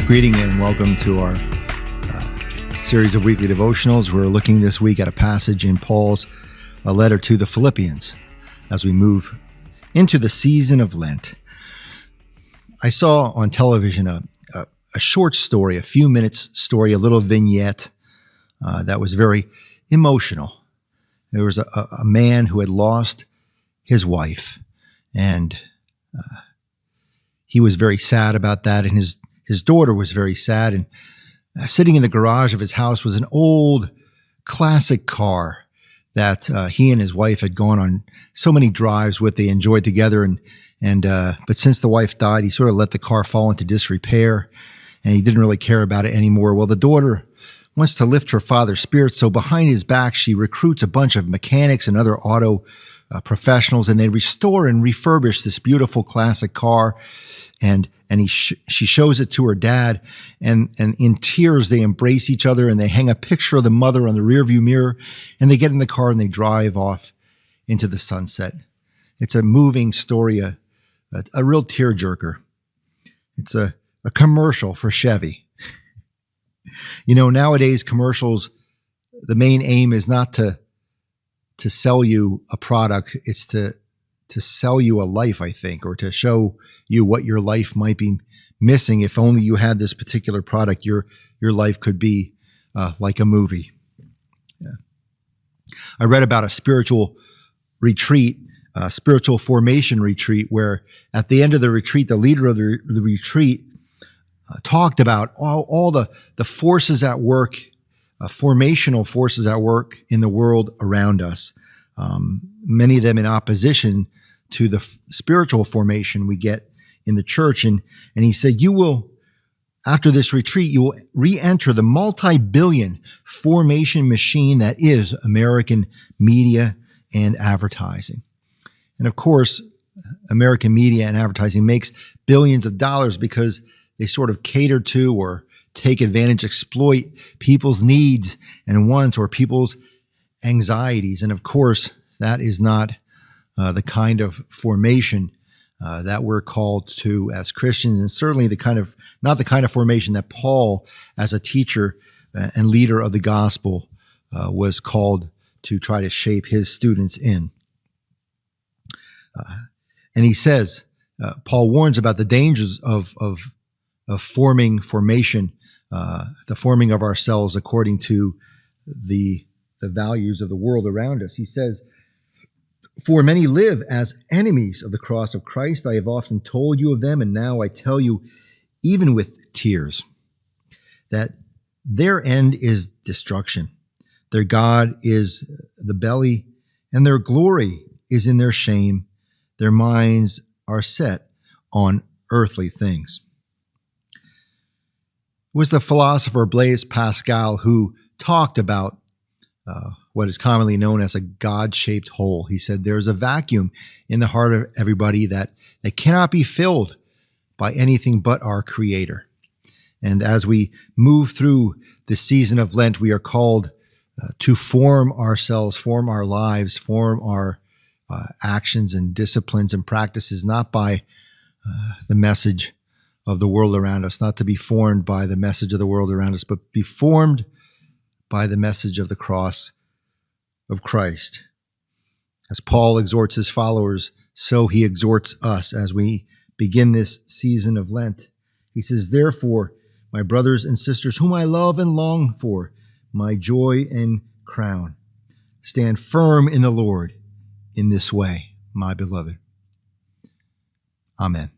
Greeting and welcome to our series of weekly devotionals. We're looking this week at a passage in Paul's letter to the Philippians as we move into the season of Lent. I saw on television a short story, a few minutes story, a little vignette that was very emotional. There was a man who had lost his wife, and he was very sad about that, and his daughter was very sad. And sitting in the garage of his house was an old classic car that he and his wife had gone on so many drives with. They enjoyed together, but since the wife died, he sort of let the car fall into disrepair, and he didn't really care about it anymore. Well, the daughter wants to lift her father's spirits, so behind his back, she recruits a bunch of mechanics and other auto professionals, and they restore and refurbish this beautiful classic car. And she shows it to her dad, and in tears they embrace each other, and they hang a picture of the mother on the rearview mirror, and they get in the car and they drive off into the sunset. It's a moving story, a real tearjerker. It's a commercial for Chevy. You know, nowadays commercials, the main aim is not to sell you a product, it's to sell you a life, I think, or to show you what your life might be missing. If only you had this particular product, your life could be like a movie. Yeah. I read about a spiritual retreat, a spiritual formation retreat, where at the end of the retreat, the leader of the retreat talked about all the forces at work, formational forces at work in the world around us. Many of them in opposition to the spiritual formation we get in the church. And he said, after this retreat, you will re-enter the multi-billion formation machine that is American media and advertising. And of course, American media and advertising makes billions of dollars because they sort of cater to or take advantage, exploit people's needs and wants or people's anxieties. And of course, that is not the kind of formation that we're called to as Christians, and certainly not the kind of formation that Paul, as a teacher and leader of the gospel, was called to try to shape his students in. And he says, Paul warns about the dangers of formation, the forming of ourselves according to the values of the world around us. He says, "For many live as enemies of the cross of Christ. I have often told you of them, and now I tell you, even with tears, that their end is destruction. Their God is the belly, and their glory is in their shame. Their minds are set on earthly things." It was the philosopher Blaise Pascal who talked about what is commonly known as a God-shaped hole. He said there's a vacuum in the heart of everybody that cannot be filled by anything but our Creator. And as we move through this season of Lent, we are called to form ourselves, form our lives, form our actions and disciplines and practices, not by the message of the world around us, not to be formed by the message of the world around us, but be formed by the message of the cross of Christ. As Paul exhorts his followers, so he exhorts us as we begin this season of Lent. He says, "Therefore, my brothers and sisters, whom I love and long for, my joy and crown, stand firm in the Lord in this way, my beloved." Amen.